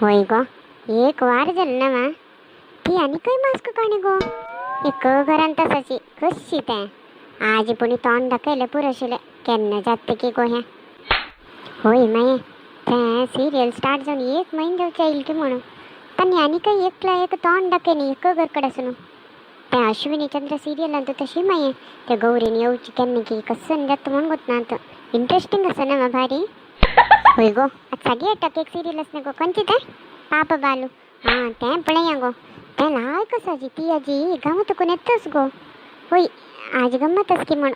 होय गो. एक वार जालें ना मा ती आनी खंय मास्क काणी गो. एक घरान तसाची कशी तें आज पुणी तोंड दाखयलें पुरोशिल्लें केन्ना जाता की गो हें. होय माये तें सिरियल स्टार्ट जावन एक म्हयनो जावचे येईल की म्हणून तांणी आनी खंय एकला एक तोंड दाखयनी एक घर कडेसून. तें अश्विनी चंद्र सिरियलान तू तशी माये त्या गौरीन येवची केन्ना की कसन जाता म्हूण गोतना आतां. इंट्रस्टिंग आसा ना मा भारी. होय गो आता सगळे टक एक सिरियल असणे गो खंयची तें पाप बालू. हां तें पळया गो तें लाय कसाची ती आजी गांवांतकून येताच गो. होय आज गम्मतच की म्हण.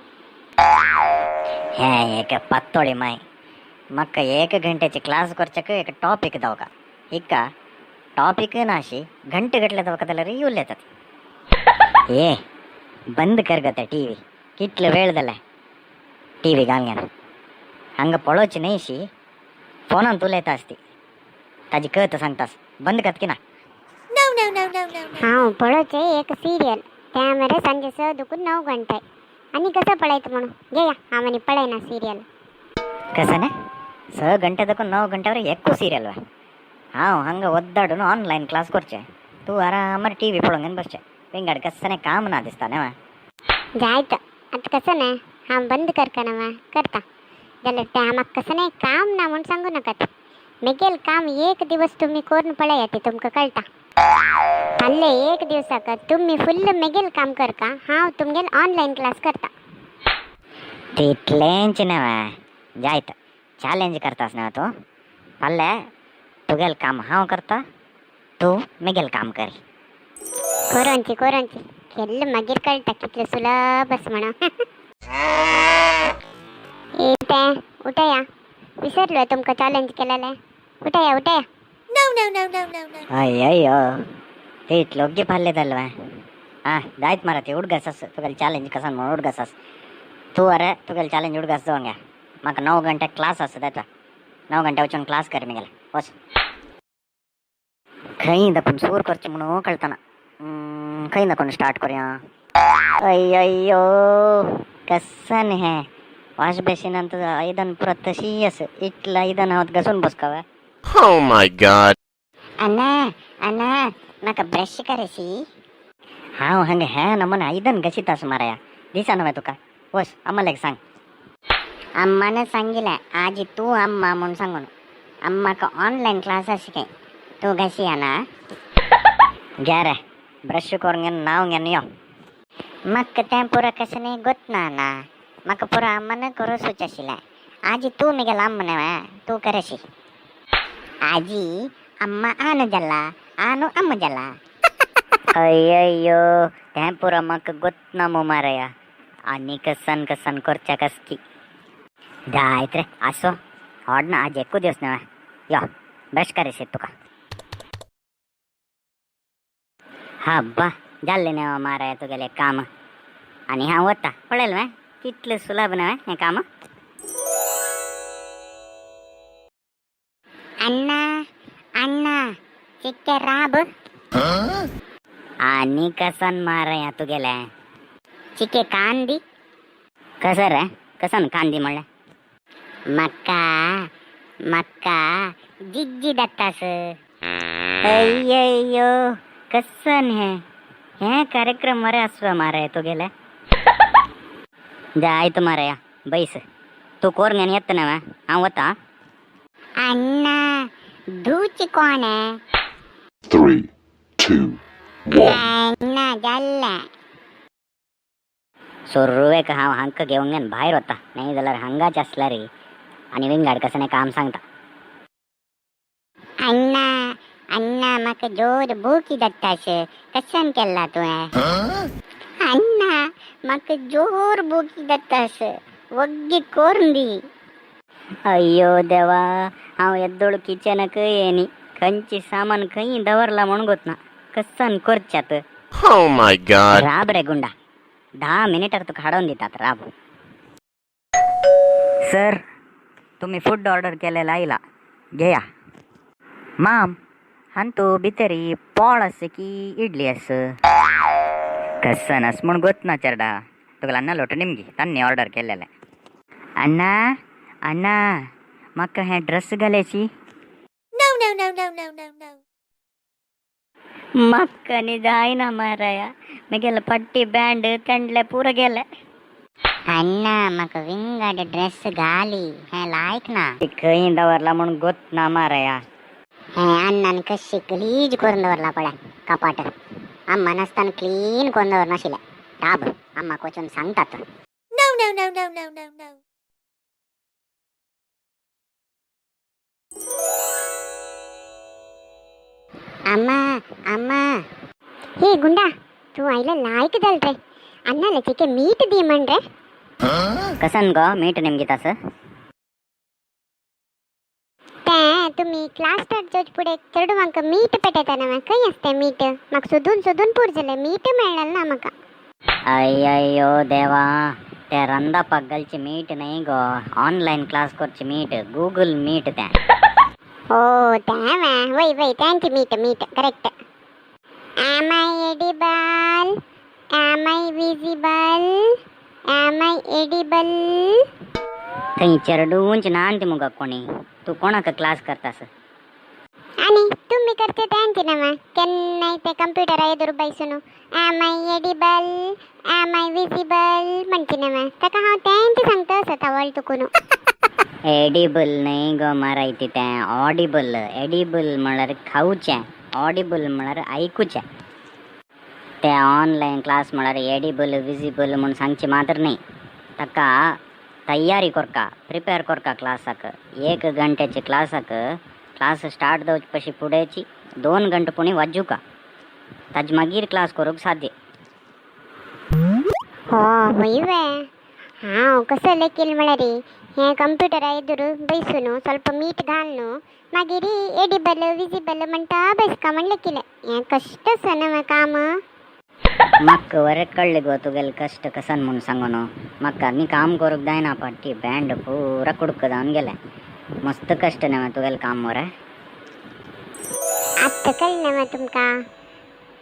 हे एक पत्तोळी माय म्हाका 1 घंट्याची क्लास करचेक एक टॉपिक दवका हिक्का टॉपिक नाशी घंटे गटले दवका जाल्यार येवले येतात. ए बंद कर ग त्या टी व्ही कितलो वेळ जाला टी व्ही घालग्यान हांगा पळोवची न्हयशी फोनान उलयता आसती ताजी कथ सांगतास बंद करत की ना. हांव पळोवचे एक सिरियल त्या मरे सांजे स दुकून 9 घंटे आनी कसं पळयता म्हणून घेया हांव आनी पळयना सिरियल. कसं ना 6 ಗಂಟೆ ತಕ್ಕ 9 ಗಂಟೆವರೆಗೆ ఎక్కువ ಸೀರಿಯಲ್ ಹಾಂ ಹಂಗೆ ಒದ್ದಾಡು ಆನ್ಲೈನ್ ಕ್ಲಾಸ್ ಕೊಡ್ಚೆ ತೂ ಆರಾಮಾಗಿ ಟಿ ವಿ ಪಳಂಗನ್ ಬಸ್ಚೆ ಹಿಂಗಡ್ ಕස්සನೆ काम नादिस्ताने वा जायचं आता कसं नाही हांव बंद करता ना वा करता जाल्यार तें म्हाका कसं नाही काम ना म्हूण सांगू नाकात. मेगेल काम एक दिवस तुम्ही करून पळया ते तुमकां कळटा. हल्ले एक दिवसाक तुम्ही फुल्ल मेगेल काम करता हांव तुमगेल ऑनलाईन क्लास करता. तितलेंच नवा जायत चॅलेंज करतास ना तू पल्ले तुगेल काम हांव करता तू मेगेल काम करी कोरोंची केल्ल मागीर कळटा कितलें सुलभ आस म्हणून. तें उठया विसरलो तुमकां चॅलेंज केलेलें. उठया ಅಯ್ಯಯ್ಯೋ ಇಟ್ಲೊಗ್ಗೆ ಪಲ್ಯದಲ್ವ ಹಾಂ ದಾಯ್ತು ಮಾರತಿ ಹುಡ್ಗಸಸ್ ತುಗಲ್ ಚಾಲೆಂಜ್ ಕಸನ್ ಹುಡ್ಗಸಸ್ तू अरे तुगेल चॅलेंज उडगास जावंगा म्हाका 9 घंटे क्लास आसा येता 9 घंटे वचून क्लास कर मिगेल वच खंय दाखोवन सूर करचें म्हणून कळतना खंय दाखोवन स्टार्ट करुया. अय्यो कसन हें वॉश बेसिनांत आयदन पुरो तशी आस इतलं आयदन हांव घासून बसकावा. Oh my god. अण्णा म्हाका ब्रश करशी. हांव हांगा हे नमुने आयदन घसीतास माराया दिसा न्हय तुका वच अम्मालेक सांग. अम्मानं सांगितलं आज तू अम्मा म्हणून सांगून अम्माका ऑनलाईन क्लास शिकाय तू घशी ना घ्या रे ब्रश करून घेन नाव घेन यो. म्हाका तें पुरो कशें नाही गोतना ना म्हाका पुरो अम्मानं करूच आशिल्लें. आज तू मिगेल अम्मा न्हय तू करशी. आजी अम्मा आन जाला आनू अम्मा जाला. अय्यो तें पुरो म्हाका गोतना मो माराया आनी कसन करच्या कसकी जायत रे आसो होड ना आज एकू दिवस न्हय यो ब्रश करेशी तुका. हब्बा जाल्लें न्हय माराया तुगेलें काम आनी हांव वता पळयलें वे कितलें सुलभ न्हय हें काम. अण्णा चिक्के राब आनी कसन माराया तुगेलें चिके कांदी कसं रे कसन कांदी म्हणलें म्हाका जिज्जी दत्तास. अय्यो कसन हें कार्यक्रम मरे आसवा माराया तुगेलें जायत माराया बैस तू कोरंगेन येता न्हय हांव वता. अण्णा धूची कोण आहे. 3, 2, 1. अण्णा जाल्लें. सुरवेक हांव हांकां घेवन घेवन भायर वता न्हय जाल्यार हांगाच आसला रे आनी विंगाड कसलें काम सांगता. अण्णा म्हाका जोर भूकी दत्तास कसन केला तुवें. अण्णा म्हाका जोर भूकी दत्तास वग्गी करून दी. अय्यो देवा हांव येद्दोळ किचनक येनी खंयची सामान खंय दवरला म्हूण गोतना कसन करच्यात. Oh my god. राब रे गुंडा 10 मिनिटार तुका हाडून दितात राब. सर तुम्ही फूड ऑर्डर केलेला आयला घेया. माम हांतू भितरी पोळ आस की इडली आस कसन आस म्हूण गोतना चेडा तुका अन्न लोट निमगी तांणी ऑर्डर केलेलें. अण्णा म्हाका हें ड्रेस घालेची. No. मक्कनी जायना माराया मगेल पट्टी बँड तेंडले पुरं गेले अण्णा म्हाका विंगाड ड्रेस घाली हे लायक ना ती खंय दवरला म्हणून गोत ना माराया हे अण्णान कशी गलीज करून दवरला पळय कपाट अम्मा नासतना क्लीन करून दवर नाशिल्ले टाब अम्माक वचून सांगतात अम्मा अम्मा हे गुंडा तू आईला लायक जाल रे अण्णाला चिके मीठ दी म्हण रे कसन ग मीठ निमगी तसं ते तुम्ही क्लास स्टार्ट जावचे फुडें चेडू म्हाका मीठ पेटयता ना खंय आसता मीठ म्हाका सोदून सोदून पुर जालें मीठ मेळना ना म्हाका अय्यो देवा ते रंदा पग्गलची मीठ नाही गो ऑनलाईन क्लास करची मीठ गूगल मीठ ते हो त्या वय वय त्यांची मीठ मीठ correct Am I edible? Am I visible? Am I edible? थंय चेरडूंच ना आणते मुगा कोणी तू कोणाक क्लास करतास आणि तुम्ही करते त्यांची ना केन्नाय ते कंप्युटरा एदुरू बैसून Am I edible? Am I visible? म्हणची ना ताका हांव त्यांची सांगता असता वळ तुकून एडिबल नाही ग मारायती ते ऑडिबल एडिबल म्हळ्यार खाऊचें ऑडिबल म्हळ्यार ऐकूचें ते ऑनलायन क्लास म्हळ्यार एडिबल विजिबल म्हणून सांगची मात्र नाही ताका तयारी करका प्रिपेर करका क्लासाक 1 घंट्याची क्लास स्टार्ट जावचे पशी फुडेंची 2 घंटे पुणी वाजूका ताजे मागीर क्लास करूंक साध्य हो वय वे हांव कसो लेखील म्हळ्यार हे कंप्युटरा एदुरू बैसून ಸ್ವಲ್ಪ मीठ घालून मागीर एडिबल विजिबल म्हणटा बसका म्हण लेखिले हे कष्ट सन काम म्हाका वरें कळ्ळें गो तुगेलें कश्ट कसन म्हूण सांगून म्हाका न्ही काम करूंक जायना पट्टी बँड पुरा कुडक जावन गेलें मस्त कश्ट न्ही तुगेलें काम वरें आत्ता कळ्ळें तुमका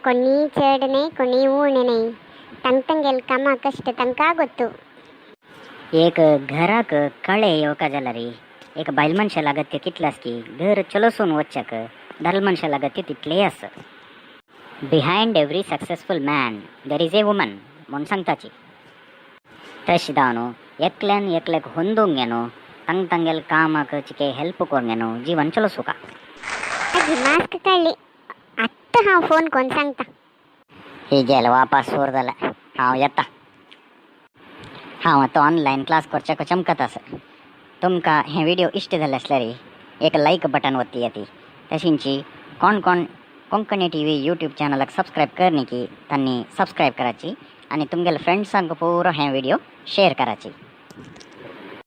कोणी चड नाही कोणी उण नाही तांगेल कामा कष्ट तांकां गोतू एक घराक कळे येवका जाल्यार एक बायल मनशा लागत कितले आस की घर चलोसून वच्चाक दादल मनशा लागत तितले आस behind every successful man there is a woman म्हूण सांगताची तशें जावन एकल्यान एकल्याक होंदूंक गे न्हू तांगेल कामाक चिके हेल्प करूंक गे न्हू जीवन चलोसूं का आजी मास्क काडली आत्ता हांव फोन करून सांगता ही गेल वापस सोर जालें हांव येता हांव आतां ऑनलायन क्लास करच्याक चमकत आसा तुमकां हे व्हिडिओ इश्ट जाले आसल्यार एक लायक बटन वत्ती येती तशींची कोण कोंकणी टीव्ही यूट्यूब चॅनलाक सब्सक्रायब करनी की तांणी सब्सक्रायब कराची आनी तुमगेले फ्रेंड्सांक पुरो हे व्हिडिओ शेअर कराची